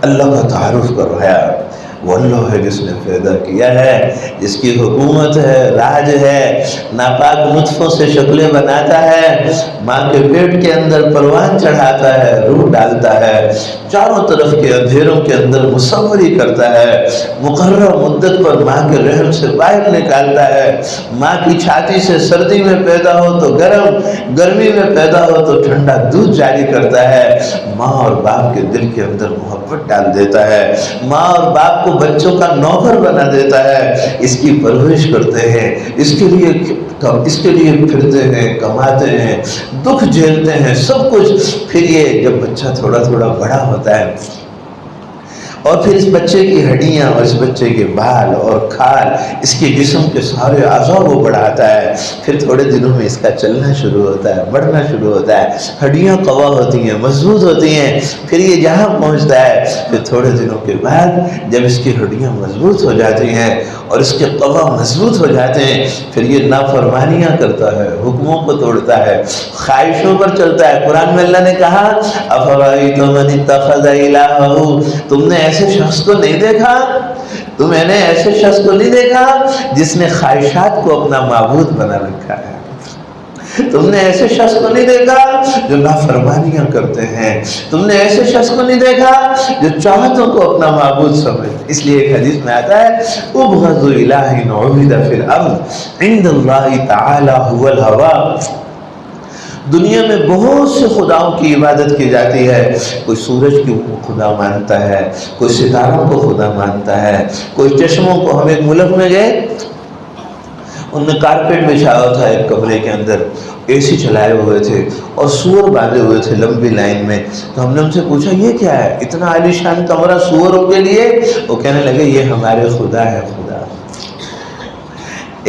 اللہ کا تعارف کروایا، وہ اللہ ہے جس نے پیدا کیا ہے، جس کی حکومت ہے، راج ہے، ناپاک نطفوں سے شکلیں بناتا ہے، ماں کے پیٹ کے اندر پروان چڑھاتا ہے، روح ڈالتا ہے، چاروں طرف کے اندھیروں کے اندر مصوری کرتا ہے، مقررہ مدت پر ماں کے رحم سے باہر نکالتا ہے، ماں کی چھاتی سے سردی میں پیدا ہو تو گرم، گرمی میں پیدا ہو تو ٹھنڈا دودھ جاری کرتا ہے، ماں اور باپ کے دل کے اندر محبت ڈال دیتا ہے، ماں اور باپ کو بچوں کا نوکر بنا دیتا ہے، اس کی پرورش کرتے ہیں، اس کے لیے پھرتے ہیں، کماتے ہیں، دکھ جھیلتے ہیں، سب کچھ۔ پھر یہ جب بچہ تھوڑا تھوڑا بڑا ہوتا ہے اور پھر اس بچے کی ہڈیاں اور اس بچے کے بال اور کھال، اس کے جسم کے سارے اعضاء وہ بڑھاتا ہے، پھر تھوڑے دنوں میں اس کا چلنا شروع ہوتا ہے، بڑھنا شروع ہوتا ہے، ہڈیاں قوی ہوتی ہیں، مضبوط ہوتی ہیں، پھر یہ جہاں پہنچتا ہے، پھر تھوڑے دنوں کے بعد جب اس کی ہڈیاں مضبوط ہو جاتی ہیں اور اس کے قوی مضبوط ہو جاتے ہیں، پھر یہ نافرمانیاں کرتا ہے، حکموں کو توڑتا ہے، خواہشوں پر چلتا ہے۔ قرآن میں اللہ نے کہا أَفَرَأَيْتُم مَّنِ اتَّخَذَ إِلَٰهَهُ، تم نے ایسے شخص کو نہیں دیکھا، تم نے ایسے شخص کو نہیں دیکھا جس نے خواہشات کو اپنا معبود بنا رکھا ہے، تم نے ایسے شخص کو نہیں دیکھا جو نافرمانیاں کرتے ہیں، تم نے ایسے شخص کو نہیں دیکھا جو چاہتوں کو اپنا معبود سمجھے۔ اس لیے ایک حدیث میں آتا ہے أُبْغَضُ إِلَٰهٍ عُبِدَ فِي الْأَرْضِ عِندَ اللَّهِ تَعَالَىٰ هُوَ الْهَوَىٰ۔ دنیا میں بہت سے خداؤں کی عبادت کی جاتی ہے، کوئی سورج کو خدا مانتا ہے، کوئی ستاروں کو خدا مانتا ہے، کوئی چشموں کو۔ ہم ایک ملک میں گئے، انہوں نے کارپیٹ بچھایا ہوا تھا ایک کمرے کے اندر، اے سی چلائے ہوئے تھے اور سور باندھے ہوئے تھے لمبی لائن میں۔ تو ہم نے ان سے پوچھا یہ کیا ہے، اتنا عالی شان کمرہ سوروں کے لیے؟ وہ کہنے لگے یہ ہمارے خدا ہے، خدا۔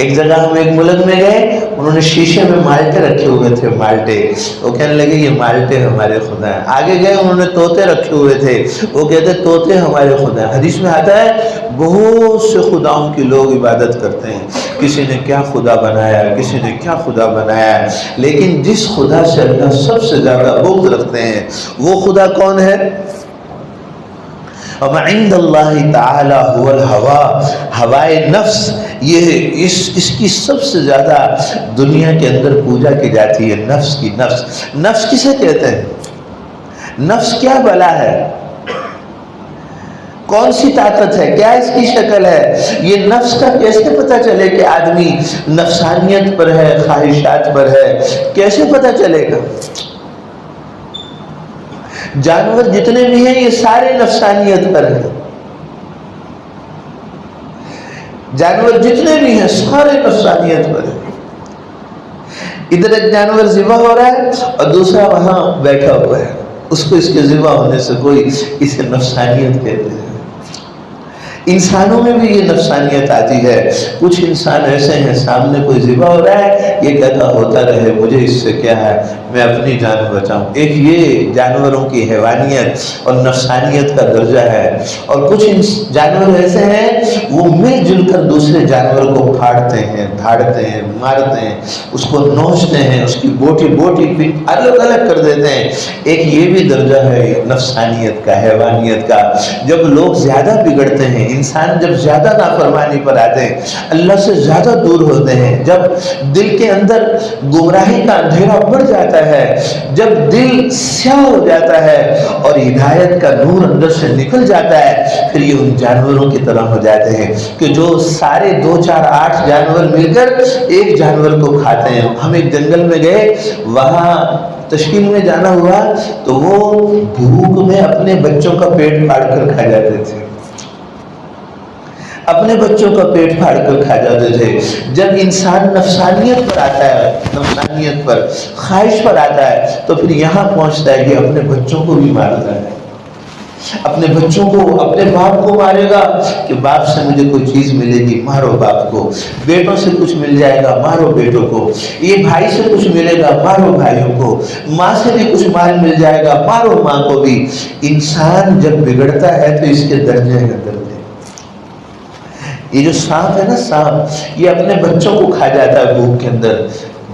ایک جگہ ہم ایک ملک میں گئے، انہوں نے شیشے میں مالٹے رکھے ہوئے تھے، مالٹے، وہ کہنے لگے یہ مالٹے ہمارے خدا ہیں۔ آگے گئے، انہوں نے طوطے رکھے ہوئے تھے، وہ کہتے طوطے ہمارے خدا ہیں۔ حدیث میں آتا ہے بہت سے خداؤں کی لوگ عبادت کرتے ہیں، کسی نے کیا خدا بنایا، کسی نے کیا خدا بنایا، لیکن جس خدا سے اللہ سب سے زیادہ بغض رکھتے ہیں وہ خدا کون ہے؟ وَعِنْدَ اللَّهِ تَعَالَىٰ هُوَ الْهَوَىٰ، ہوائے نفس، یہ اس کی سب سے زیادہ دنیا کے اندر پوجا کی جاتی ہے، نفس کی۔ نفس کسے کہتے ہیں؟ نفس کیا بلا ہے، کون سی طاقت ہے، کیا اس کی شکل ہے؟ یہ نفس کا کیسے پتہ چلے کہ آدمی نفسانیت پر ہے، خواہشات پر ہے، کیسے پتہ چلے گا؟ جانور جتنے بھی ہیں یہ سارے نفسانیت پر ہیں، جانور جتنے بھی ہیں سارے نفسانیت پر ہیں۔ ادھر ایک جانور ذبح ہو رہا ہے اور دوسرا وہاں بیٹھا ہوا ہے، اس کو اس کے ذبح ہونے سے کوئی اسے نفسانیت کہتے ہیں۔ انسانوں میں بھی یہ نفسانیت آتی ہے، کچھ انسان ایسے ہیں سامنے کوئی ذبح ہو رہا ہے، یہ کہتا ہوتا رہے، مجھے اس سے کیا ہے، میں اپنی جان بچاؤں۔ ایک یہ جانوروں کی حیوانیت اور نفسانیت کا درجہ ہے۔ اور کچھ جانور ایسے ہیں وہ مل جل کر دوسرے جانور کو پھاڑتے ہیں، دھاڑتے ہیں، مارتے ہیں، اس کو نوچتے ہیں، اس کی بوٹی الگ الگ کر دیتے ہیں۔ ایک یہ بھی درجہ ہے نفسانیت کا، حیوانیت کا۔ جب لوگ زیادہ بگڑتے ہیں، انسان جب زیادہ نافرمانی پر آتے ہیں، اللہ سے زیادہ دور ہوتے ہیں، جب دل کے اندر گمراہی کا اندھیرا بڑھ جاتا ہے، جب دل سیاہ ہو جاتا ہے اور ہدایت کا نور اندر سے نکل جاتا ہے، پھر یہ ان جانوروں کی طرح ہو جاتے ہیں کہ جو سارے 2 4 8 جانور مل کر ایک جانور کو کھاتے ہیں۔ ہم ایک جنگل میں گئے، وہاں تشکیل میں جانا ہوا تو وہ بھوک میں اپنے بچوں کا پیٹ پھاڑ کر کھا جاتے تھے، اپنے بچوں کا پیٹ پھاڑ کر کھا جاتے تھے۔ جب انسان نفسانیت پر آتا ہے، نفسانیت پر، خواہش پر آتا ہے، تو پھر یہاں پہنچتا ہے کہ اپنے بچوں کو بھی مارتا ہے، اپنے بچوں کو، اپنے باپ کو مارے گا کہ باپ سے مجھے کوئی چیز ملے گی، مارو باپ کو، بیٹوں سے کچھ مل جائے گا، مارو بیٹوں کو، یہ بھائی سے کچھ ملے گا، مارو بھائیوں کو، ماں سے بھی کچھ مال مل جائے گا، مارو ماں کو بھی۔ انسان جب بگڑتا ہے تو اس کے درجے ہیں درجے۔ یہ جو سانپ ہے نا، سانپ یہ اپنے بچوں کو کھا جاتا ہے بھوک کے اندر،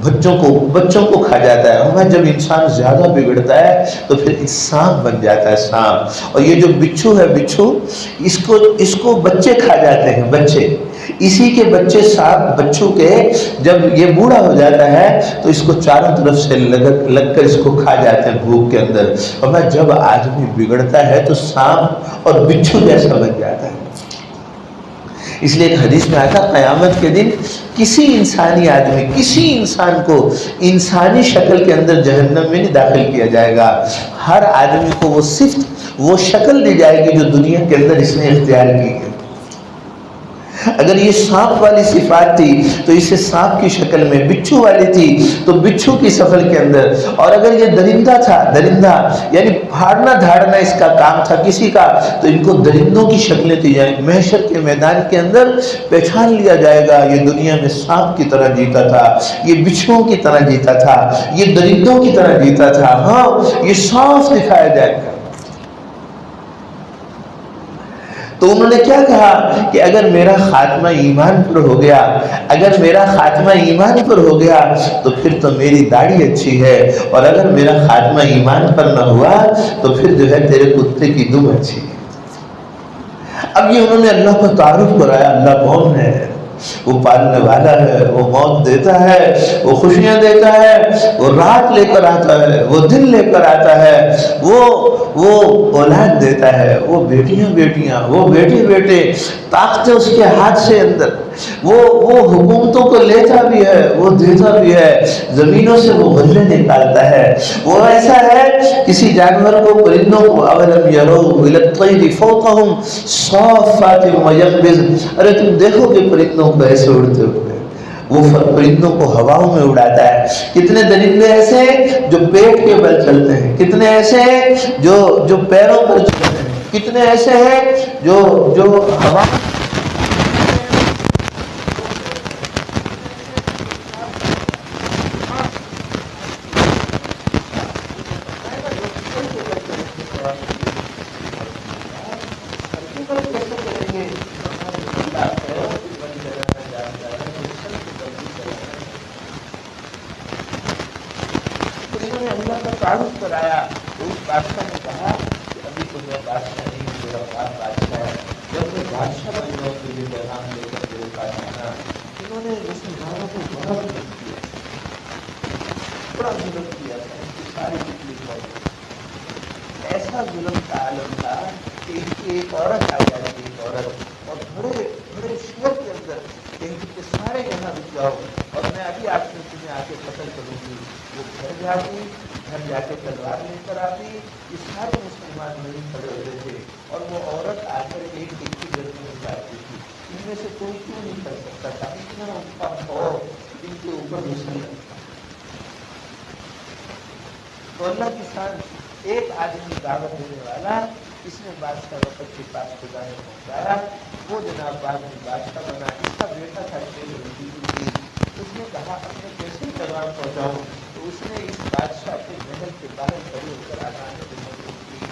بچوں کو کھا جاتا ہے. ہمیں جب انسان زیادہ بگڑتا ہے تو پھر سانپ بن جاتا ہے, سانپ. اور یہ جو بچھو ہے, بچھو اس کو بچے کھا جاتے ہیں, بچے. اسی کے بچے سانپ بچوں کے جب یہ بوڑھا ہو جاتا ہے تو اس کو چاروں طرف سے لگ کر اس کو کھا جاتے ہیں بھوک کے اندر. اور جب آدمی بگڑتا ہے تو سانپ اور بچھو جیسا بن جاتا ہے. اس لیے ایک حدیث میں آتا, قیامت کے دن کسی انسانی آدمی, کسی انسان کو انسانی شکل کے اندر جہنم میں نہیں داخل کیا جائے گا. ہر آدمی کو وہ صفت, وہ شکل دی جائے گی جو دنیا کے اندر اس نے اختیار کی ہے. اگر یہ سانپ والی صفات تھی تو اسے سانپ کی شکل میں, بچھو والی تھی تو بچھو کی شکل کے اندر, اور اگر یہ درندہ تھا, درندہ یعنی پھاڑنا دھاڑنا اس کا کام تھا کسی کا, تو ان کو درندوں کی شکلیں دی جائیں. محشر کے میدان کے اندر پہچان لیا جائے گا یہ دنیا میں سانپ کی طرح جیتا تھا, یہ بچھوؤں کی طرح جیتا تھا, یہ درندوں کی طرح جیتا تھا. ہاں, یہ صاف دکھایا جائے گا. تو انہوں نے کیا کہا کہ اگر میرا خاتمہ ایمان پر ہو گیا, اگر میرا خاتمہ ایمان پر ہو گیا تو پھر تو میری داڑھی اچھی ہے, اور اگر میرا خاتمہ ایمان پر نہ ہوا تو پھر جو ہے تیرے کتے کی دم اچھی ہے. اب یہ انہوں نے اللہ کو تعارف کرایا, اللہ کون ہے, وہ پالنے والا ہے, وہ موت دیتا ہے, وہ خوشیاں دیتا ہے, وہ رات لے کر آتا ہے, وہ دن لے کر آتا ہے, وہ اولاد دیتا ہے, وہ بیٹیاں, وہ بیٹے, طاقتیں اس کے ہاتھ سے اندر, وہ حکومتوں کو لیتا بھی ہے, وہ دیتا بھی ہے, زمینوں سے وہ غلے نکالتا ہے. وہ ایسا ہے کسی جانور کو, پرندوں کو, اولم یروا الی الطیر فوقہم صافات ویقبض, ارے تم دیکھو کہ پرندوں کو ایسے اڑتے ہوئے, وہ پرندوں کو ہواؤں میں اڑاتا ہے. کتنے درندے ایسے ہیں جو پیٹ کے بل چلتے ہیں, کتنے ایسے ہیں جو پیروں پر چلتے ہیں, کتنے ایسے ہیں جو ہوا تعارف کرایا. تو اس بادشاہ نے کہا کہ ابھی تو میں بادشاہ نہیں, میرا باپ بادشاہ ہے, جب میں بادشاہ بن جاؤں تو یہ پیغام لے کر میرے پاس آنا. انہوں نے مسلمانوں کو بڑا ظلم کیا, بڑا ظلم کیا تھا, ان کی ساری تکلیف موجود. ایسا ظلم کا عالم تھا کہ ان کی ایک عورت آ جاتی, ایک عورت, اور بڑے بڑے شور کے اندر کہیں کہ سارے یہاں رک جاؤ اور میں ابھی آپ سے تمہیں آ کے قتل کروں گی. وہ گھر جاتی, گھر جا کے تلوار لے کر آتی. یہ سارے مسلمان نہیں کھڑے ہوتے تھے, اور وہ عورت آ کر ایک ایک کی گردن میں ڈالتی تھی. ان میں سے کوئی کیوں نہیں کر سکتا تھا, اتنا ان کا خوف ان کے اوپر مسلط تھا. تو اللہ کی شان, ایک آدمی دعوت دینے والا, اس نے بادشاہ وقت کے پاس خدا نے پہنچایا. وہ جناب بعد میں بادشاہ بنا. اس کا بیٹا تھا شیر الدین. اس نے کہا اب میں کیسے پیغام پہنچاؤں, تو اس نے اس بادشاہ کے محل کے باہر کھڑے ہو کر اذانیں دینا شروع کی.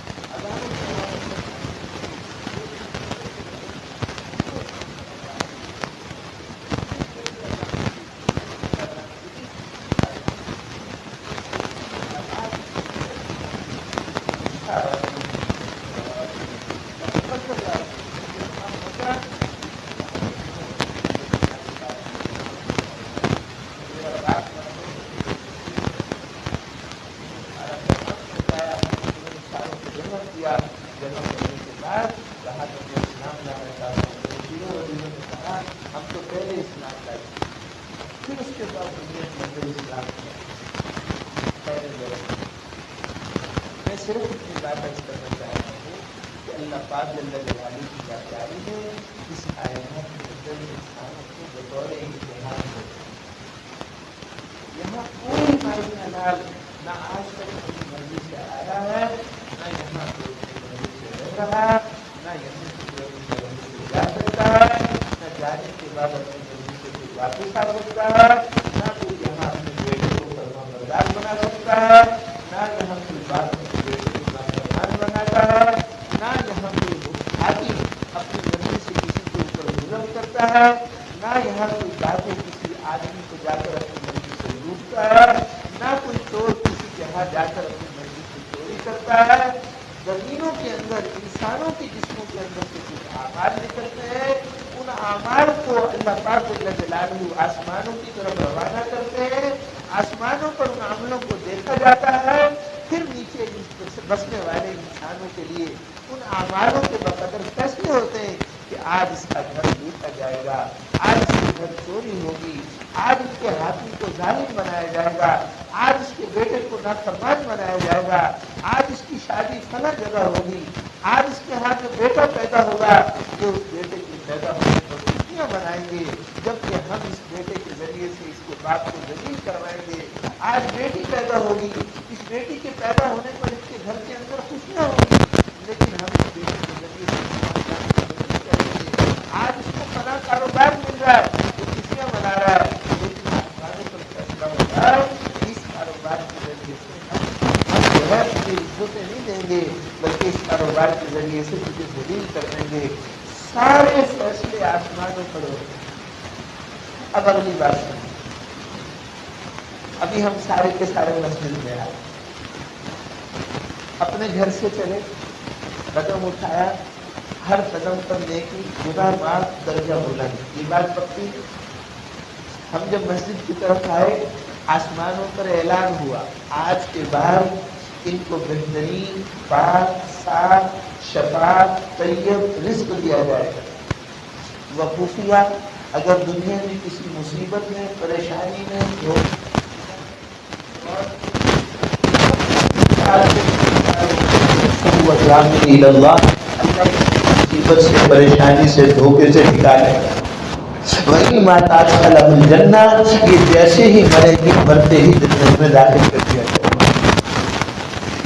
لوٹتا ہے، نہ کوئی چور کسی کے ہاں جا کر اپنی مرضی سے چوری کرتا ہے۔ زمینوں کے اندر، انسانوں کے جسموں کے اندر سے کچھ اعمال نکلتے ہیں، ان اعمال کو اللہ پاک جل جلالہ آسمانوں کی طرف روانہ کرتے ہیں، آسمانوں پر ان عملوں کو دیکھا جاتا ہے، پھر نیچے بسنے والے انسانوں کے لیے ان اعمالوں کے بقدر فیصلے ہوتے ہیں کہ آج اس کا گھر لوٹا جائے گا، آج اس کے گھر چوری ہوگی، آج اس کے ہاتھی کو ظالم بنایا جائے گا، آج اس کے بیٹے کو نافرمان بنایا جائے گا، آج اس کی شادی فلاں جگہ ہوگی، آج اس کے ہاتھ میں بیٹا پیدا ہوگا، یہ اس بیٹے کی پیدا ہونے پر خوشیاں منائیں گے، جبکہ ہم اس بیٹے کے ذریعے سے اس کے باپ کو ذلیل کروائیں گے۔ آج بیٹی پیدا ہوگی، اس بیٹی کے پیدا ہونے پر اس کے گھر کے اندر خوشیاں ہوں گی، لیکن ہم اس بیٹی کے ذریعے سے آج اس کو فلاں کاروبار مل رہا ہے، وہ خوشیاں منا رہا ہے، لیکن آسمانوں پر فیصلہ ہوتا ہے اس کاروبار کے ذریعے سے ہم جو ہے تجھے عزتیں نہیں دیں گے، بلکہ اس کاروبار کے ذریعے سے تجھے ذلیل کر دیں گے۔ سارے فیصلے آسمانوں پر ہوتے ہیں۔ اب اگلی بات سنیں، ابھی ہم سارے کے سارے مسجد میں آئے، اپنے گھر سے چلے، قدم اٹھایا، ہر قدم پر نیکی، گناہ معاف، درجہ بلند، یہ بات پکی۔ ہم جب مسجد کی طرف آئے، آسمانوں پر اعلان ہوا آج کے بعد ان کو بہترین، پاک، صاف، شفاف، طیب رزق دیا جائے گا۔ وقوفیہ اگر دنیا میں کسی مصیبت میں، پریشانی میں ہو، اللہ مصیبت سے، پریشانی سے، دھوکے سے نکالے گا۔ وہی ماتا الجنہ، یہ جیسے ہی مرے گی مرتے ہی جنت میں داخل کر دیا جائے گا۔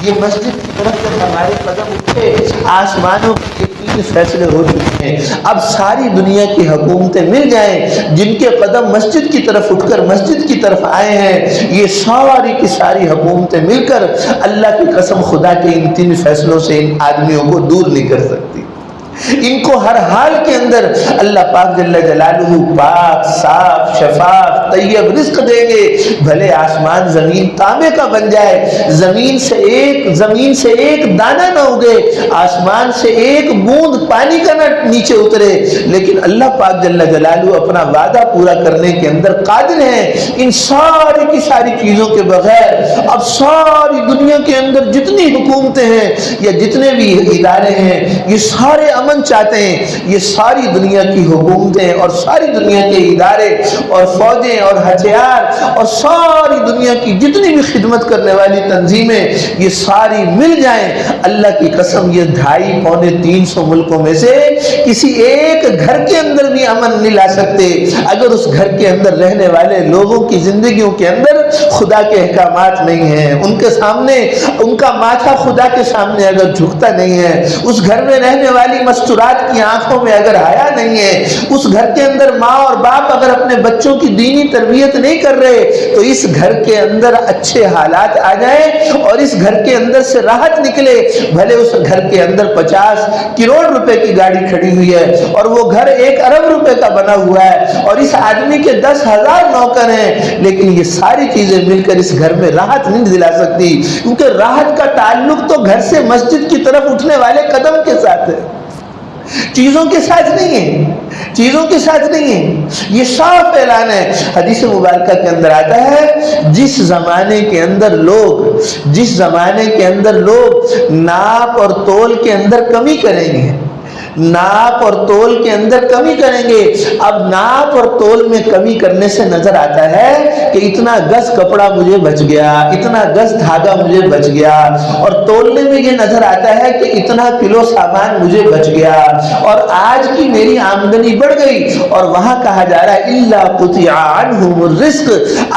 یہ مسجد کی طرف جب ہمارے قدم اٹھے، آسمانوں کے 3 فیصلے ہو چکے ہیں۔ اب ساری دنیا کی حکومتیں مل جائیں، جن کے قدم مسجد کی طرف اٹھ کر مسجد کی طرف آئے ہیں، یہ ساری کی ساری حکومتیں مل کر اللہ کی قسم خدا کے ان 3 فیصلوں سے ان آدمیوں کو دور نہیں کر سکتی۔ ان کو ہر حال کے اندر اللہ پاک جل جلالہ پاک، صاف، شفاف، طیب رزق دیں گے، بھلے آسمان زمین تانبے کا بن جائے، زمین سے ایک دانہ نہ اگے، آسمان سے ایک بوند پانی کا نہ نیچے اترے، لیکن اللہ پاک جل جلالہ اپنا وعدہ پورا کرنے کے اندر قادر ہیں۔ ان ساری کی ساری چیزوں کے بغیر اب ساری دنیا کے اندر جتنی حکومتیں ہیں یا جتنے بھی ادارے ہیں، یہ سارے امن چاہتے ہیں، یہ ساری دنیا کی حکومتیں اور ساری دنیا کے ادارے اور فوجیں اور ہتھیار اور ساری دنیا کی جتنی بھی خدمت کرنے والی تنظیمیں، یہ ساری مل جائیں، اللہ کی قسم یہ 250-300 ملکوں میں سے کسی ایک گھر کے اندر بھی امن نہیں لا سکتے اگر اس گھر کے اندر رہنے والے لوگوں کی زندگیوں کے اندر خدا کے احکامات نہیں ہیں، ان کے سامنے ان کا ماتھا خدا کے سامنے اگر جھکتا نہیں ہے، اس گھر میں رہنے والی مستورات کی آنکھوں میں اگر حیا نہیں ہے، اس گھر کے اندر ماں اور باپ اگر اپنے بچوں کی دینی تربیت نہیں کر رہے، تو اس گھر کے اندر اچھے حالات آ جائیں اور اس گھر کے اندر سے راحت نکلے، بھلے اس گھر کے اندر 50 کروڑ روپے کی گاڑی کھڑی ہوئی ہے اور وہ گھر 1 ارب روپے کا بنا ہوا ہے اور اس آدمی کے 10,000 نوکر ہیں، لیکن یہ ساری چیزیں مل کر اس گھر میں راحت نہیں دلا سکتی، کیونکہ راحت کا تعلق تو گھر سے مسجد کی طرف اٹھنے والے قدم کے ساتھ ہے، چیزوں کے ساتھ نہیں ہے، چیزوں کے ساتھ نہیں ہے۔ یہ صاف اعلان ہے، حدیث مبارکہ کے اندر آتا ہے، جس زمانے کے اندر لوگ ناپ اور تول کے اندر کمی کریں گے، ناپ اور تول کے اندر کمی کریں گے۔ اب ناپ اور تول میں کمی کرنے سے نظر آتا ہے کہ اتنا گز کپڑا مجھے بچ گیا، اتنا گز دھاگا مجھے بچ گیا، اور تولنے میں یہ نظر آتا ہے کہ اتنا کلو سامان مجھے بچ گیا اور آج کی میری آمدنی بڑھ گئی، اور وہاں کہا جا رہا ہے الا قطع عنہم الرزق،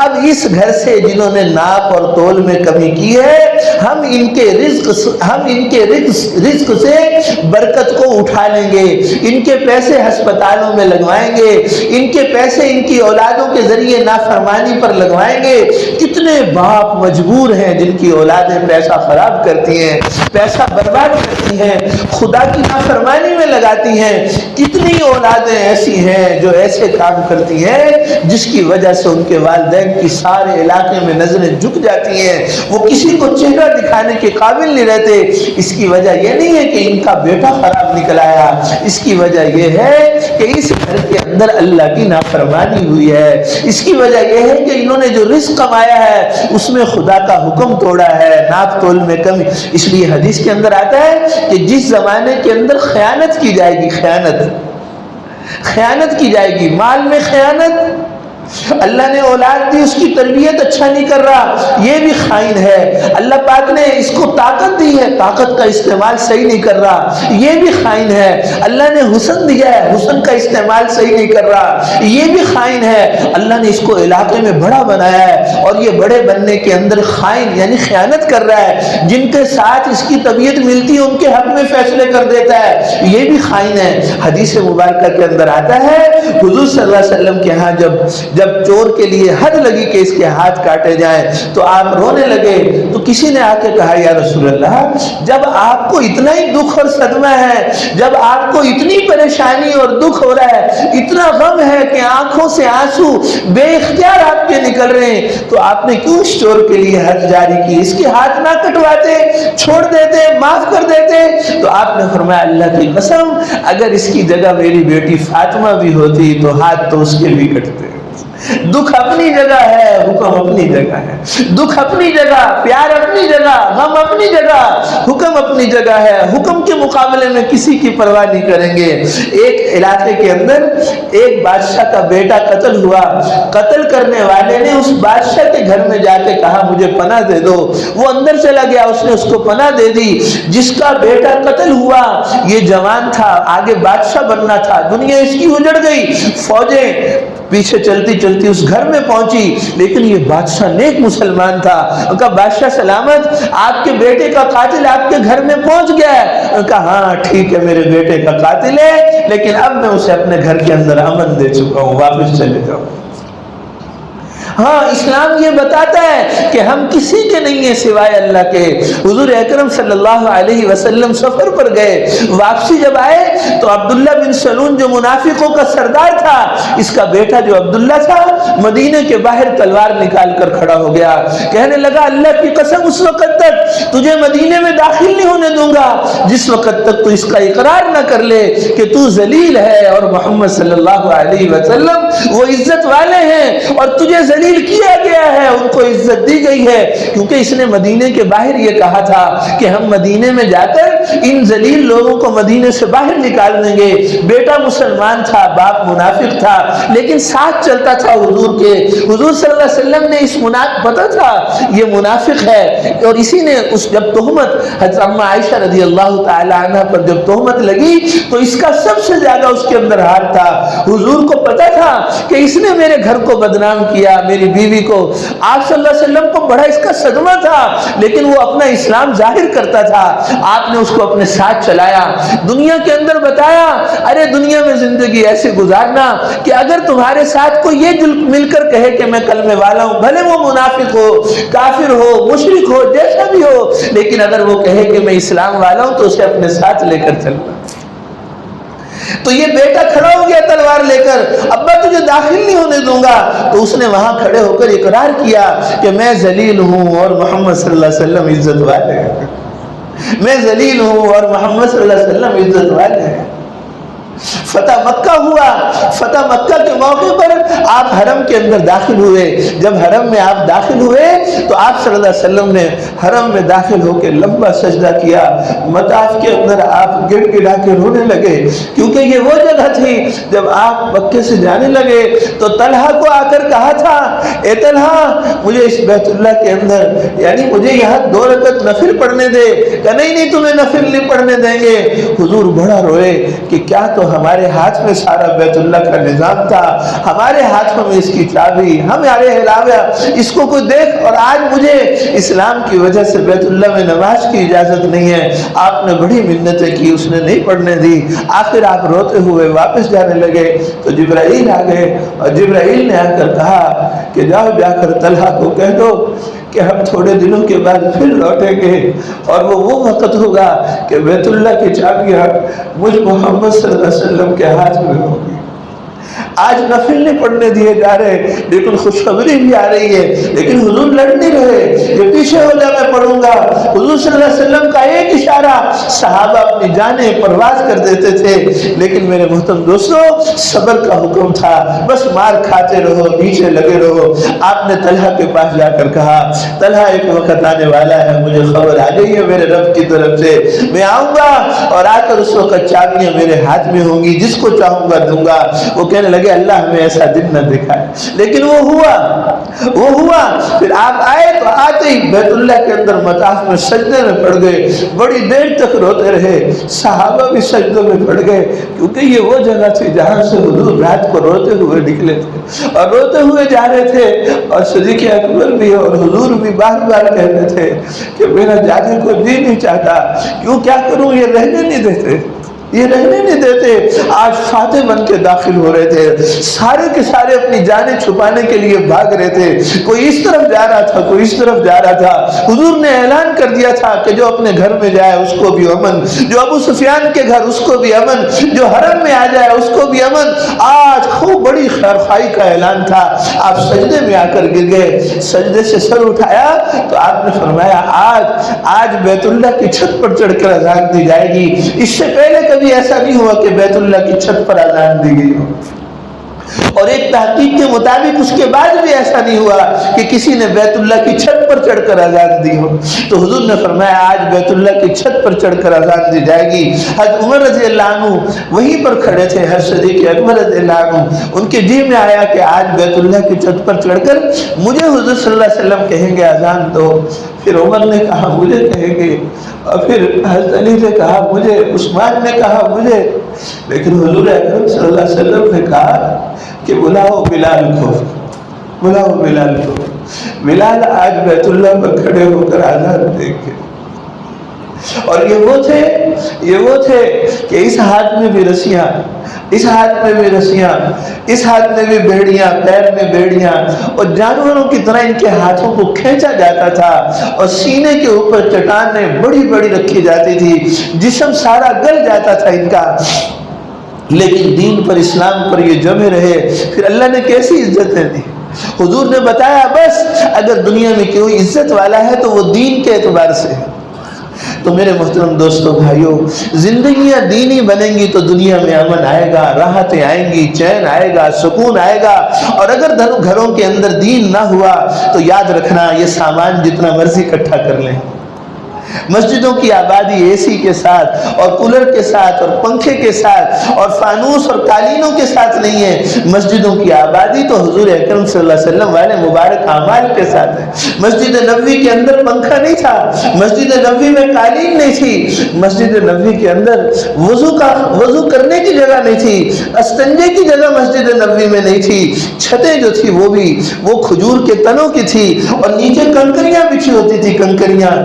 اب اس گھر سے جنہوں نے ناپ اور تول میں کمی کی ہے، ہم ان کے رزق سے برکت کو اٹھائے لیں گے، ان کے پیسے ہسپتالوں میں لگوائیں گے، ان کے پیسے ان کی اولادوں کے ذریعے نافرمانی پر لگوائیں گے۔ کتنے باپ مجبور ہیں جن کی اولادیں پیسہ خراب کرتی ہیں، پیسہ برباد کرتی ہیں، خدا کی نافرمانی میں لگاتی ہیں۔ کتنی اولادیں ایسی ہیں جو ایسے کام کرتی ہیں جس کی وجہ سے ان کے والدین کی سارے علاقے میں نظریں جھک جاتی ہیں، وہ کسی کو چہرہ دکھانے کے قابل نہیں رہتے۔ اس کی وجہ یہ نہیں ہے کہ ان کا بیٹا خراب نکل آیا، اس کی وجہ یہ ہے کہ اس گھر کے اندر اللہ کی نافرمانی ہوئی ہے، اس کی وجہ یہ ہے کہ انہوں نے جو رزق کمایا ہے اس میں خدا کا حکم توڑا ہے، ناپ تول میں کمی۔ اس لیے حدیث کے اندر آتا ہے کہ جس زمانے کے اندر خیانت کی جائے گی، خیانت کی جائے گی، مال میں خیانت، اللہ نے اولاد دی اس کی تربیت اچھا نہیں کر رہا، یہ بھی خائن ہے۔ اللہ پاک نے اس کو طاقت دی ہے، طاقت کا استعمال صحیح نہیں کر رہا، یہ بھی خائن ہے۔ اللہ نے حسن دیا ہے، حسن کا استعمال صحیح نہیں کر رہا، یہ بھی خائن ہے۔ اللہ نے اس کو علاقے میں بڑا بنایا ہے اور یہ بڑے بننے کے اندر خائن یعنی خیانت کر رہا ہے، جن کے ساتھ اس کی طبیعت ملتی ہے ان کے حق میں فیصلے کر دیتا ہے، یہ بھی خائن ہے۔ حدیث مبارکہ کے اندر آتا ہے حضور صلی اللہ علیہ وسلم کے ہاں جب چور کے لیے حد لگی کہ اس کے ہاتھ کاٹے جائیں تو آپ رونے لگے، تو کسی نے آ کے کہا یا رسول اللہ، جب آپ کو اتنا ہی دکھ اور صدمہ ہے، جب آپ کو اتنی پریشانی اور دکھ ہو رہا ہے، اتنا غم ہے کہ آنکھوں سے آنسو بے اختیار آپ کے نکل رہے ہیں، تو آپ نے کیوں اس چور کے لیے حد جاری کی؟ اس کے ہاتھ نہ کٹواتے، چھوڑ دیتے، معاف کر دیتے۔ تو آپ نے فرمایا اللہ کی قسم، اگر اس کی جگہ میری بیٹی فاطمہ بھی ہوتی تو ہاتھ تو اس کے بھی کٹتے۔ دکھ اپنی جگہ ہے، حکم اپنی جگہ ہے، دکھ اپنی جگہ، پیار اپنی جگہ، غم اپنی جگہ، حکم اپنی جگہ ہے۔ حکم کے مقابلے میں کسی کی پرواہ نہیں کریں گے۔ ایک علاقے کے اندر ایک بادشاہ کا بیٹا قتل ہوا، قتل کرنے والے نے اس بادشاہ کے گھر میں جا کے کہا مجھے پناہ دے دو، وہ اندر چلا گیا، اس نے اس کو پناہ دے دی۔ جس کا بیٹا قتل ہوا یہ جوان تھا، آگے بادشاہ بننا تھا، دنیا اس کی اجڑ گئی، فوجیں پیچھے چلتی چلتی اس گھر میں پہنچی، لیکن یہ بادشاہ نیک مسلمان تھا۔ ان کا بادشاہ سلامت، آپ کے بیٹے کا قاتل آپ کے گھر میں پہنچ گیا ہے۔ ان کا ہاں ٹھیک ہے میرے بیٹے کا قاتل ہے، لیکن اب میں اسے اپنے گھر کے اندر امن دے چکا ہوں، واپس چلے جاؤ۔ ہاں اسلام یہ بتاتا ہے کہ ہم کسی کے نہیں ہیں سوائے اللہ کے۔ حضور اکرم صلی اللہ علیہ وسلم سفر پر گئے، واپسی جب آئے تو عبداللہ بن سلول جو منافقوں کا سردار تھا، اس کا بیٹا جو عبداللہ تھا مدینے کے باہر تلوار نکال کر کھڑا ہو گیا، کہنے لگا اللہ کی قسم اس وقت تک تجھے مدینے میں داخل نہیں ہونے دوں گا جس وقت تک تو اس کا اقرار نہ کر لے کہ تو ذلیل ہے اور محمد صلی اللہ علیہ وسلم وہ عزت والے ہیں اور تجھے ذلیل کیا گیا ہے، ان کو عزت دی گئی ہے۔ کیونکہ اس نے مدینے کے باہر یہ کہا تھا کہ ہم مدینے میں جا کر ان ذلیل لوگوں کو مدینے سے باہر نکال دیں گے۔ بیٹا مسلمان تھا، باپ منافق تھا، لیکن ساتھ چلتا تھا حضور کے۔ حضور صلی اللہ علیہ وسلم نے اس منافق پتا تھا یہ منافق ہے، اور اسی نے اس جب تہمت حضرت اما عائشہ رضی اللہ تعالی عنہ پر جب تہمت لگی تو اس کا سب سے زیادہ اس کے اندر ہاتھ تھا۔ حضور کو پتا تھا کہ اس نے میرے گھر کو بدنام کیا، میری بیوی کو۔ آپ صلی اللہ علیہ وسلم کو بڑا اس کا صدمہ تھا، لیکن وہ اپنا اسلام ظاہر کرتا تھا۔ آپ نے اس کو اپنے ساتھ چلایا، دنیا کے اندر بتایا ارے دنیا میں زندگی ایسے گزارنا کہ اگر تمہارے ساتھ کوئی یہ مل کر کہے کہ میں کلمے والا ہوں، بھلے وہ منافق ہو، کافر ہو، مشرک ہو، جیسا بھی ہو، لیکن اگر وہ کہے کہ میں اسلام والا ہوں تو اسے اپنے ساتھ لے کر چلنا۔ تو یہ بیٹا کھڑا ہو گیا تلوار لے کر، ابا تجھے داخل نہیں ہونے دوں گا۔ تو اس نے وہاں کھڑے ہو کر اقرار کیا کہ میں ذلیل ہوں اور محمد صلی اللہ علیہ وسلم عزت والے ہیں، میں ذلیل ہوں اور محمد صلی اللہ علیہ وسلم عزت والے ہیں۔ فتح مکہ ہوا، فتح مکہ کے موقع پر آپ حرم کے اندر داخل ہوئے۔ جب حرم میں آپ داخل ہوئے تو آپ صلی اللہ علیہ وسلم نے حرم میں داخل ہو کے لمبا سجدہ کیا، مطاف کے اندر آپ گڑ گڑا کے رونے لگے، کیونکہ یہ وہ جگہ تھی جب آپ مکے سے جانے لگے تو طلحہ کو آ کر کہا تھا اے طلحہ مجھے اس بیت اللہ کے اندر یعنی مجھے یہاں 2 رکعت نفل پڑھنے دے، کہ نہیں تمہیں نفل نہیں پڑھنے دیں گے۔ حضور بڑا روئے کہ کیا تو تو ہمارے ہاتھ میں سارا بیت اللہ کا نظام تھا، ہمارے ہاتھوں میں اس کی چابی، ہمارے علاوہ اس کو کوئی دیکھ، اور آج مجھے اسلام کی وجہ سے بیت اللہ میں نماز کی اجازت نہیں ہے۔ آپ نے بڑی منتیں کی، اس نے نہیں پڑھنے دی، آخر آپ روتے ہوئے واپس جانے لگے تو جبرائیل آ گئے، اور جبرائیل نے آ کر کہا کہ جاؤ جا کر طلحہ کو کہہ دو کہ ہم تھوڑے دنوں کے بعد پھر لوٹیں گے، اور وہ وقت ہوگا کہ بیت اللہ کی چابیاں مجھ محمد صلی اللہ علیہ وسلم کے ہاتھ میں ہوگی۔ آج نفل نہیں پڑھنے دیے جا رہے، لیکن خوشخبری بھی آ رہی ہے، لیکن حضور لڑ نہیں رہے کہ پیچھے ہو جا میں پڑھوں گا۔ حضور صلی اللہ علیہ وسلم کا ایک اشارہ صحابہ اپنی جانیں پرواز کر دیتے تھے، لیکن میرے محترم دوستو صبر کا حکم تھا، بس مار کھاتے رہو، پیچھے لگے رہو۔ آپ نے طلحہ کے پاس جا کر کہا طلحہ ایک وقت آنے والا ہے، مجھے خبر آ گئی ہے میرے رب کی طرف سے، میں آؤں گا اور آ کر اس وقت چابیاں میرے ہاتھ میں ہوں گی، جس کو چاہوں گا دوں گا۔ وہ کہنے لگے اللہ ہمیں ایسا دن نہ دکھائے، لیکن وہ ہوا۔ پھر آپ آئے تو آتے ہی بیت اللہ کے اندر مطاف میں سجدے میں پڑ گئے، بڑی دیر تک روتے رہے، صحابہ بھی سجدوں میں پڑ گئے، کیونکہ یہ وہ جگہ تھی جہاں سے حضور رات کو روتے ہوئے نکلے تھے اور روتے ہوئے جا رہے تھے، اور صدیق اکبر بھی اور حضور بھی بار بار کہہ رہے تھے کہ میرا جانے کو جی نہیں چاہتا، کیوں کیا کروں، یہ رہنے نہیں دیتے، یہ رہنے نہیں دیتے۔ آج فاتح بن کے داخل ہو رہے تھے، سارے کے سارے اپنی جانیں چھپانے کے لیے بھاگ رہے تھے، کوئی اس طرف جا رہا تھا، کوئی اس طرف جا رہا تھا۔ حضور نے اعلان کر دیا تھا کہ جو اپنے گھر میں جائے اس کو بھی امن، جو ابو سفیان کے گھر اس کو بھی امن، جو حرم میں آ جائے اس کو بھی امن۔ آج خوب بڑی خیرخواہی کا اعلان تھا۔ آپ سجدے میں آ کر گر گئے، سجدے سے سر اٹھایا تو آپ نے فرمایا آج بیت اللہ کی چھت پر چڑھ کر اذان دی جائے گی، اس سے پہلے کبھی ایسا نہیں ہوا کہ بیت اللہ کی چھت پر اذان دی گئی ہو، اور ایک تحقیق کے مطابق اس کے بعد بھی ایسا نہیں ہوا کہ کسی نے بیت اللہ کی چھت پر چڑھ کر اذان دی ہو۔ تو حضور نے فرمایا آج بیت اللہ کی چھت پر چڑھ کر اذان دی جائے گی۔ حضرت عمر رضی اللہ عنہ وہیں پر کھڑے تھے، حضرت صدیق اکبر رضی اللہ عنہ، ان کے جی میں آیا کہ آج بیت اللہ کی چھت پر چڑھ کر مجھے حضور صلی اللہ علیہ وسلم کہیں گے اذان دو۔ پھر عمر نے کہا مجھے کہیں گے، اور پھر حضرت علی نے کہا مجھے، عثمان نے کہا مجھے، لیکن حضور اکرم صلی اللہ علیہ وسلم نے کہا کہ بلاؤ بلال کو، بلاؤ بلال کو۔ بلال آج بیت اللہ پر کھڑے ہو کر اذان دیں گے، اور یہ وہ تھے کہ اس ہاتھ میں بھی رسیاں، اس ہاتھ میں بھی رسیاں، اس ہاتھ میں بھی بیڑیاں، پیر میں بیڑیاں، اور جانوروں کی طرح ان کے ہاتھوں کو کھینچا جاتا تھا، اور سینے کے اوپر چٹانیں بڑی بڑی رکھی جاتی تھی، جسم سارا گل جاتا تھا ان کا، لیکن دین پر، اسلام پر یہ جمے رہے۔ پھر اللہ نے کیسی عزتیں دی، حضور نے بتایا بس اگر دنیا میں کوئی عزت والا ہے تو وہ دین کے اعتبار سے ہے۔ تو میرے محترم دوستو بھائیو، زندگیاں دینی بنیں گی تو دنیا میں امن آئے گا، راحتیں آئیں گی، چین آئے گا، سکون آئے گا، اور اگر گھروں کے اندر دین نہ ہوا تو یاد رکھنا یہ سامان جتنا مرضی اکٹھا کر لیں، مسجدوں کی آبادی اے سی کے ساتھ اور کولر کے ساتھ اور پنکھے کے ساتھ اور فانوس اور قالینوں کے ساتھ نہیں ہے، مسجدوں کی آبادی تو حضور اکرم صلی اللہ علیہ وسلم والے مبارک اعمال کے ساتھ ہے۔ مسجد نبوی کے اندر پنکھا نہیں تھا، مسجد نبوی میں قالین نہیں تھی، مسجد نبوی کے اندر وضو کرنے کی جگہ نہیں تھی، استنجے کی جگہ مسجد نبوی میں نہیں تھی، چھتیں جو تھی وہ کھجور کے تنوں کی تھی، اور نیچے کنکریاں بچھی ہوتی تھی، کنکریاں۔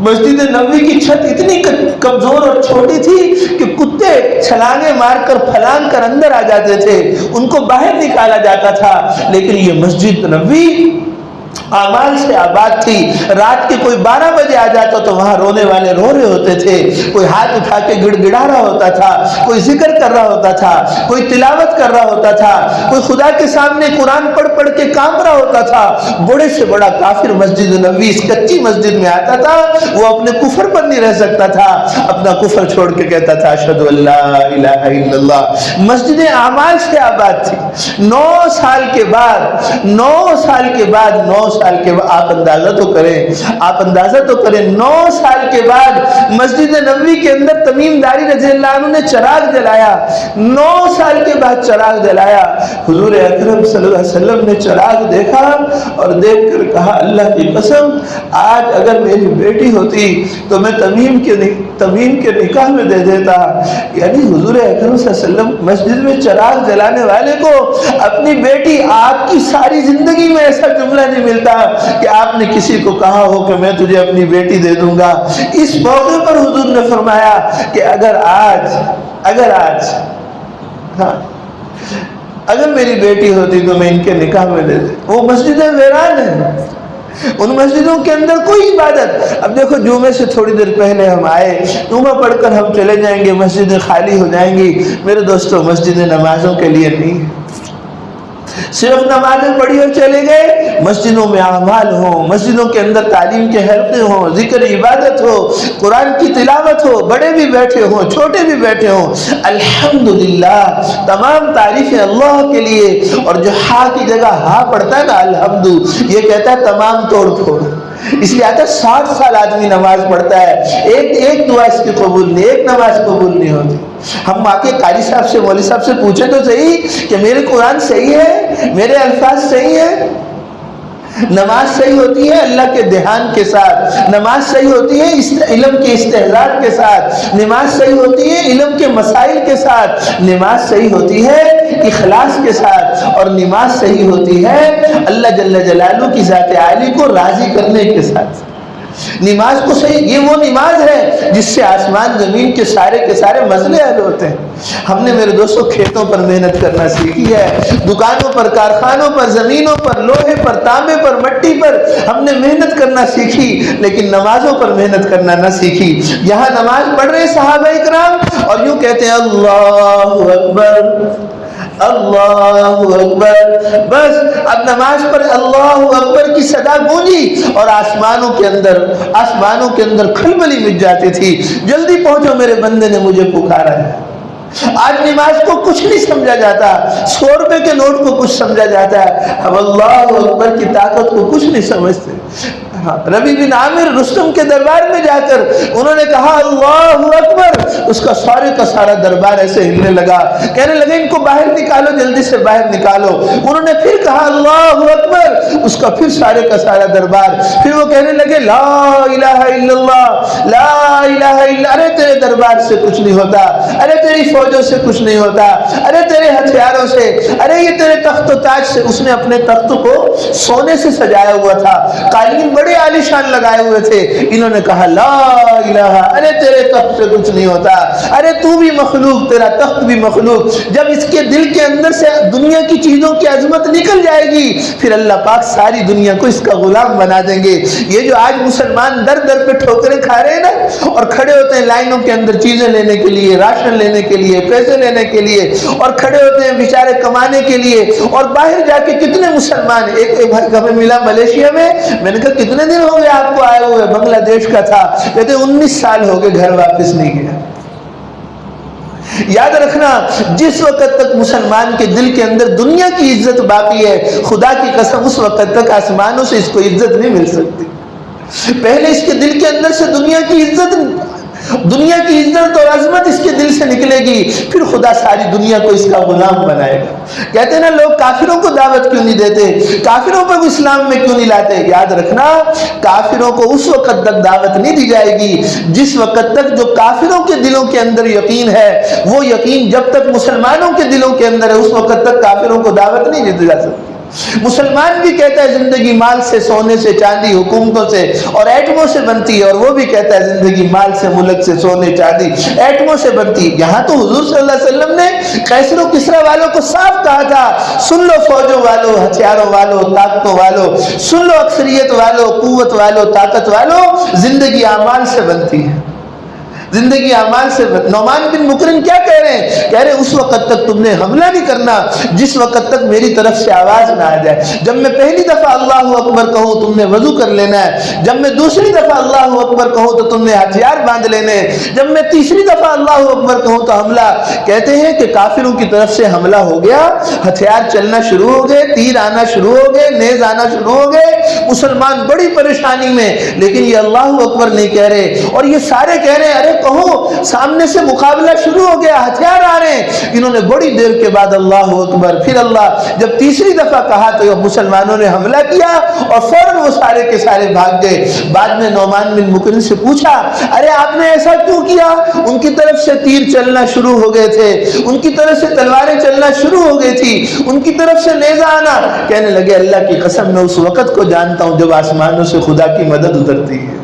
مسجد نبوی کی چھت اتنی کمزور اور چھوٹی تھی کہ کتے چھلانگیں مار کر پھلانگ کر اندر آ جاتے تھے، ان کو باہر نکالا جاتا تھا، لیکن یہ مسجد نبوی اعمال سے آباد تھی۔ رات کے کوئی 12 بجے آ جاتا تو وہاں رونے والے رو رہے ہوتے تھے، کوئی ہاتھ اٹھا کے گڑ گڑا رہا ہوتا تھا، کوئی ذکر کر رہا ہوتا تھا، کوئی تلاوت کر رہا ہوتا تھا، کوئی خدا کے سامنے قرآن پڑھ پڑھ کے کانپ رہا ہوتا تھا۔ بڑے سے بڑا کافر مسجد نبوی اس کچی مسجد میں آتا تھا، وہ اپنے کفر پر نہیں رہ سکتا تھا، اپنا کفر چھوڑ کے کہتا تھا اشہد ان لا الہ الا اللہ۔ مسجد اعمال سے آباد تھی۔ 9 سال کے بعد 9 9 سال کے بعد آپ اندازہ تو کریں 9 سال کے بعد مسجد نبوی کے اندر تمیم داری رضی اللہ عنہ نے چراغ جلایا. 9 سال کے بعد چراغ جلایا. حضور اکرم صلی اللہ علیہ وسلم نے چراغ دیکھا اور دیکھ کر کہا اللہ کی قسم آج اگر میری بیٹی ہوتی تو میں تمیم کے نکاح میں دے دیتا. یعنی حضور اکرم صلی اللہ علیہ وسلم مسجد میں چراغ جلانے والے کو اپنی بیٹی، آپ کی ساری زندگی میں ایسا جملہ نہیں ملتا کہ آپ نے کسی کو کہا ہو کہ میں تجھے اپنی بیٹی دے دوں گا. اس موقع پر حضور نے فرمایا کہ اگر میری بیٹی ہوتی تو میں ان کے نکاح میں دے دیتا. وہ مسجدیں ویران ہیں، ان مسجدوں کے اندر کوئی عبادت. اب دیکھو جمعے سے تھوڑی دیر پہلے ہم آئے، جمعہ پڑھ کر ہم چلے جائیں گے، مسجدیں خالی ہو جائیں گی. میرے دوستو مسجدیں نمازوں کے لیے نہیں، صرف نمازیں پڑھی اور چلے گئے. مسجدوں میں اعمال ہوں، مسجدوں کے اندر تعلیم کے حلقے ہوں، ذکر عبادت ہو، قرآن کی تلاوت ہو، بڑے بھی بیٹھے ہوں چھوٹے بھی بیٹھے ہوں. الحمدللہ، تمام تعریفیں اللہ کے لیے. اور جو ہا کی جگہ ہا پڑھتا ہے نا الحمد، یہ کہتا ہے تمام توڑ پھوڑ. اس لیے آتا ہے 60 سال آدمی نماز پڑھتا ہے، ایک دعا اس کی قبول نہیں، ایک نماز قبول نہیں ہوتی. ہم آ کے قاری صاحب سے مولوی صاحب سے پوچھیں تو صحیح کہ میرے قرآن صحیح ہے، میرے الفاظ صحیح ہے. نماز صحیح ہوتی ہے اللہ کے دھیان کے ساتھ، نماز صحیح ہوتی ہے علم کے استحضار کے ساتھ، نماز صحیح ہوتی ہے علم کے مسائل کے ساتھ، نماز صحیح ہوتی ہے اخلاص کے ساتھ، اور نماز صحیح ہوتی ہے اللہ جل جلالہ کی ذات عالی کو راضی کرنے کے ساتھ. نماز کو صحیح، یہ وہ نماز ہے جس سے آسمان زمین کے سارے مسئلے حل ہوتے ہیں. ہم نے میرے دوستوں کھیتوں پر محنت کرنا سیکھی ہے، دکانوں پر، کارخانوں پر، زمینوں پر، لوہے پر، تانبے پر، مٹی پر ہم نے محنت کرنا سیکھی، لیکن نمازوں پر محنت کرنا نہ سیکھی. یہاں نماز پڑھ رہے صحابہ کرام اور یوں کہتے ہیں اللہ اکبر اللہ اکبر. بس اب نماز پر اللہ اکبر کی صدا گونجی اور آسمانوں کے اندر کھلبلی مچ جاتی تھی. جلدی پہنچو میرے بندے نے مجھے پکارا ہے. آج نماز کو کچھ نہیں سمجھا جاتا، 100 روپے کے نوٹ کو کچھ سمجھا جاتا ہے، ہم اللہ اکبر کی طاقت کو کچھ نہیں سمجھتے. ربی بن عامر رستم کے دربار میں جا کر انہوں نے کہا اللہ اکبر، اس کا سارا دربار ایسے ہلنے لگا، کہنے لگے ان کو باہر نکالو، جلدی سے باہر نکالو. انہوں نے پھر کہا اللہ اکبر، اس کا پھر سارا دربار. پھر وہ کہنے لگے لا الہ الا اللہ لا الہ الا، ارے تیرے دربار سے کچھ نہیں ہوتا، ارے تیری فوجوں سے کچھ نہیں ہوتا، ارے تیرے ہتھیاروں سے، ارے یہ تیرے تخت و تاج سے. اس نے اپنے تخت کو سونے سے سجایا ہوا تھا، قالین بڑے عالی شان لگائے ہوئے تھے. انہوں نے کہا لا الہ، ارے تیرے تخت سے کچھ نہیں ہوتا، ارے تو بھی مخلوق، تیرا تخت بھی مخلوق. جب اس کے دل کے اندر سے دنیا کی چیزوں کی عظمت نکل جائے گی پھر اللہ پاک ساری دنیا کو اس کا غلام بنا دیں گے. یہ جو آج مسلمان در در پہ ٹھوکریں کھا رہے ہیں نا اور کھڑے ہوتے ہیں لائنوں کے اندر چیزیں لینے کے لیے، راشن لینے کے لیے، پیسے لینے کے لیے، اور کھڑے ہوتے ہیں بیچارے کمانے کے لیے. اور باہر جا کے کتنے مسلمان، ایک بھائی ہمیں ملا ملیشیا میں نے کہا کتنے دن ہو گئے آپ کو آئے ہوئے؟ بنگلہ دیش کا تھا، کہتے 19 سال ہو گئے گھر واپس نہیں گیا. یاد رکھنا جس وقت تک مسلمان کے دل کے اندر دنیا کی عزت باقی ہے، خدا کی قسم اس وقت تک آسمانوں سے اس کو عزت نہیں مل سکتی. پہلے اس کے دل کے اندر سے دنیا کی عزت اور عظمت اس کے دل سے نکلے گی، پھر خدا ساری دنیا کو اس کا غلام بنائے گا. کہتے ہیں نا لوگ کافروں کو دعوت کیوں نہیں دیتے، کافروں کو اسلام میں کیوں نہیں لاتے؟ یاد رکھنا کافروں کو اس وقت تک دعوت نہیں دی جائے گی جس وقت تک جو کافروں کے دلوں کے اندر یقین ہے، وہ یقین جب تک مسلمانوں کے دلوں کے اندر ہے اس وقت تک کافروں کو دعوت نہیں دی جا سکتی. مسلمان بھی کہتا ہے زندگی مال سے، سونے سے، چاندی، حکومتوں سے اور ایٹموں سے بنتی ہے، اور وہ بھی کہتا ہے زندگی مال سے، ملک سے، سونے، چاندی، ایٹموں سے بنتی ہے. یہاں تو حضور صلی اللہ علیہ وسلم نے قیصر و کسریٰ والوں کو صاف کہا تھا سن لو فوجوں والو، ہتھیاروں والو، طاقتوں والو، سن لو اکثریت والو، قوت والو، طاقت والو، زندگی اعمال سے بنتی ہے. زندگی اعمال سے نعمان بن مقرن کیا کہہ رہے ہیں؟ کہہ رہے ہیں اس وقت تک تم نے حملہ نہیں کرنا جس وقت تک میری طرف سے آواز نہ آ جائے. جب میں پہلی دفعہ اللہ اکبر کہوں تم نے وضو کر لینا ہے. جب میں دوسری دفعہ اللہ اکبر کہوں تو تم نے ہتھیار باندھ لینے ہیں. جب میں تیسری دفعہ اللہ اکبر کہوں تو حملہ. کہتے ہیں کہ کافروں کی طرف سے حملہ ہو گیا, ہتھیار چلنا شروع ہو گئے, تیر آنا شروع ہو گئے, نیز آنا شروع ہو گئے. مسلمان بڑی پریشانی میں, لیکن یہ اللہ اکبر نہیں کہہ رہے اور یہ سارے کہہ رہے ہیں ارے کہو, سامنے سے مقابلہ شروع ہو گیا, ہتھیار آ رہے ہیں. انہوں نے بڑی دیر کے بعد اللہ اکبر, پھر اللہ, جب تیسری دفعہ کہا تو مسلمانوں نے حملہ کیا اور فوراً وہ سارے کے سارے بھاگ گئے. بعد میں نعمان بن مقرن سے پوچھا ارے آپ نے ایسا کیوں کیا؟ ان کی طرف سے تیر چلنا شروع ہو گئے تھے, ان کی طرف سے تلواریں چلنا شروع ہو گئی تھی, ان کی طرف سے نیزہ آنا. کہنے لگے اللہ کی قسم میں اس وقت کو جانتا ہوں جب آسمانوں سے خدا کی مدد اترتی ہے.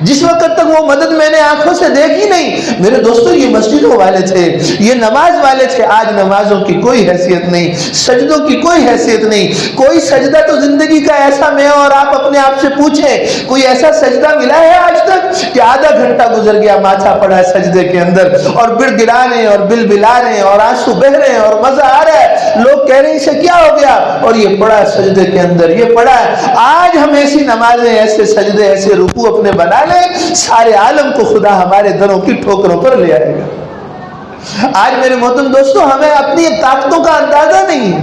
جس وقت تک وہ مدد میں نے آنکھوں سے دیکھی نہیں. میرے دوستو یہ مسجدوں والے تھے, یہ نماز والے تھے. آج نمازوں کی کوئی حیثیت نہیں, سجدوں کی کوئی حیثیت نہیں. کوئی سجدہ تو زندگی کا ایسا میں اور آپ اپنے آپ سے پوچھیں کوئی ایسا سجدہ ملا ہے آج تک کہ آدھا گھنٹہ گزر گیا, ماتھا پڑا ہے سجدے کے اندر اور بڑ گرا رہے ہیں اور بل بلا رہے ہیں اور آنسو بہ رہے ہیں اور مزہ آ رہا ہے. لوگ کہہ رہے ہیں اسے کیا ہو گیا اور یہ پڑا ہے سجدے کے اندر, یہ پڑا ہے. آج ہم ایسی نمازیں, ایسے سجدے, ایسے رکوع اپنے بنا لیں, سارے عالم کو خدا ہمارے دروں کی ٹھوکروں پر لے آئے گا. آج میرے محترم دوستو ہمیں اپنی طاقتوں کا اندازہ نہیں ہے.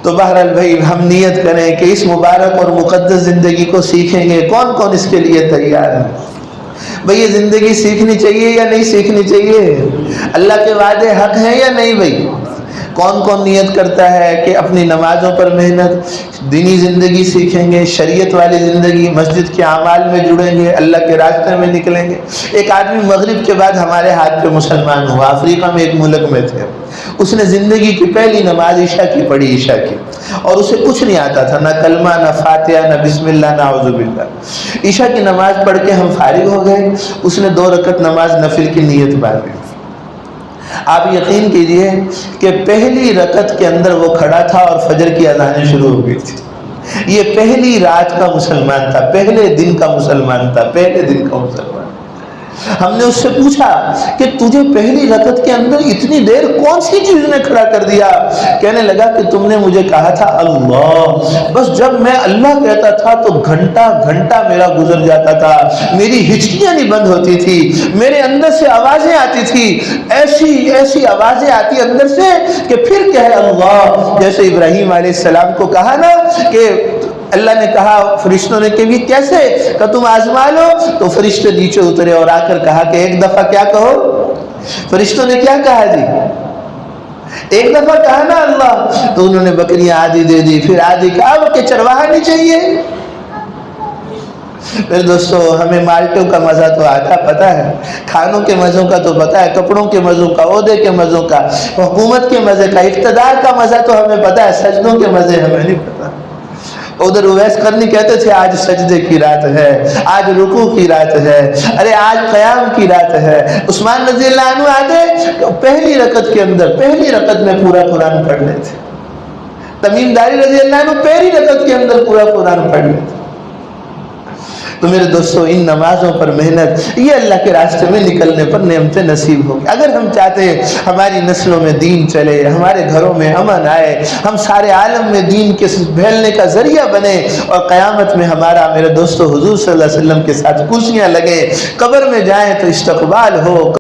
تو بہرحال بھائی ہم نیت کریں کہ اس مبارک اور مقدس زندگی کو سیکھیں گے. کون کون اس کے لیے تیار ہے؟ بھئی یہ زندگی سیکھنی چاہیے یا نہیں سیکھنی چاہیے؟ اللہ کے وعدے حق ہیں یا نہیں؟ بھئی کون کون نیت کرتا ہے کہ اپنی نمازوں پر محنت, دینی زندگی سیکھیں گے, شریعت والی زندگی, مسجد کے اعمال میں جڑیں گے, اللہ کے راستے میں نکلیں گے. ایک آدمی مغرب کے بعد ہمارے ہاتھ پہ مسلمان ہوا, افریقہ میں ایک ملک میں تھے. اس نے زندگی کی پہلی نماز عشاء کی پڑھی, عشاء کی, اور اسے کچھ نہیں آتا تھا, نہ کلمہ, نہ فاتحہ, نہ بسم اللہ, نہ اعوذ باللہ. عشاء کی نماز پڑھ کے ہم فارغ ہو گئے. اس نے 2 رکعت نماز نفل کی نیت باندھی. آپ یقین کیجئے کہ پہلی رکعت کے اندر وہ کھڑا تھا اور فجر کی اذانیں شروع ہو گئی تھی. یہ پہلی رات کا مسلمان تھا, پہلے دن کا مسلمان تھا, پہلے دن کا مسلمان. ہم نے اس سے پوچھا کہ تجھے پہلی رکعت کے اندر اتنی دیر کون سی چیز نے کھڑا کر دیا؟ کہنے لگا کہ تم نے مجھے کہا تھا اللہ, بس جب میں اللہ کہتا تھا تو گھنٹہ گھنٹہ میرا گزر جاتا تھا, میری ہچکیاں نہیں بند ہوتی تھی, میرے اندر سے آوازیں آتی تھی, ایسی ایسی آوازیں آتی اندر سے کہ پھر کہے اللہ. جیسے ابراہیم علیہ السلام کو کہا نا کہ اللہ نے کہا فرشتوں نے کہ بھی کیسے کہ تم آزما لو, تو فرشتے نیچے اترے اور آ کر کہا کہ ایک دفعہ کیا کہو. فرشتوں نے کیا کہا جی؟ ایک دفعہ کہا نا اللہ, تو انہوں نے بکریاں آدھی دے دی, پھر آدھی کہا کہ چرواہا نہیں چاہیے. میرے دوستو ہمیں مالٹوں کا مزہ تو آتا پتہ ہے, کھانوں کے مزوں کا تو پتہ ہے, کپڑوں کے مزوں کا, عہدے کے مزوں کا, حکومت کے مزے کا, اقتدار کا مزہ تو ہمیں پتہ ہے, سجدوں کے مزے ہمیں نہیں پتہ. ادھر اویس کرنی کہتے تھے آج سجدے کی رات ہے, آج رکوع کی رات ہے, ارے آج قیام کی رات ہے. عثمان رضی اللہ عنہ آگے پہلی رکعت کے اندر, پہلی رکعت میں پورا قرآن پڑھ لیتے. تمیم داری رضی اللہ عنہ پہلی رکعت کے اندر پورا قرآن پڑھ لیتے. تو میرے دوستو ان نمازوں پر محنت, یہ اللہ کے راستے میں نکلنے پر نعمتیں نصیب ہوگی. اگر ہم چاہتے ہیں ہماری نسلوں میں دین چلے, ہمارے گھروں میں امن آئے, ہم سارے عالم میں دین کے پھیلنے کا ذریعہ بنے, اور قیامت میں ہمارا میرے دوستو حضور صلی اللہ علیہ وسلم کے ساتھ کرسیاں لگے, قبر میں جائیں تو استقبال ہو,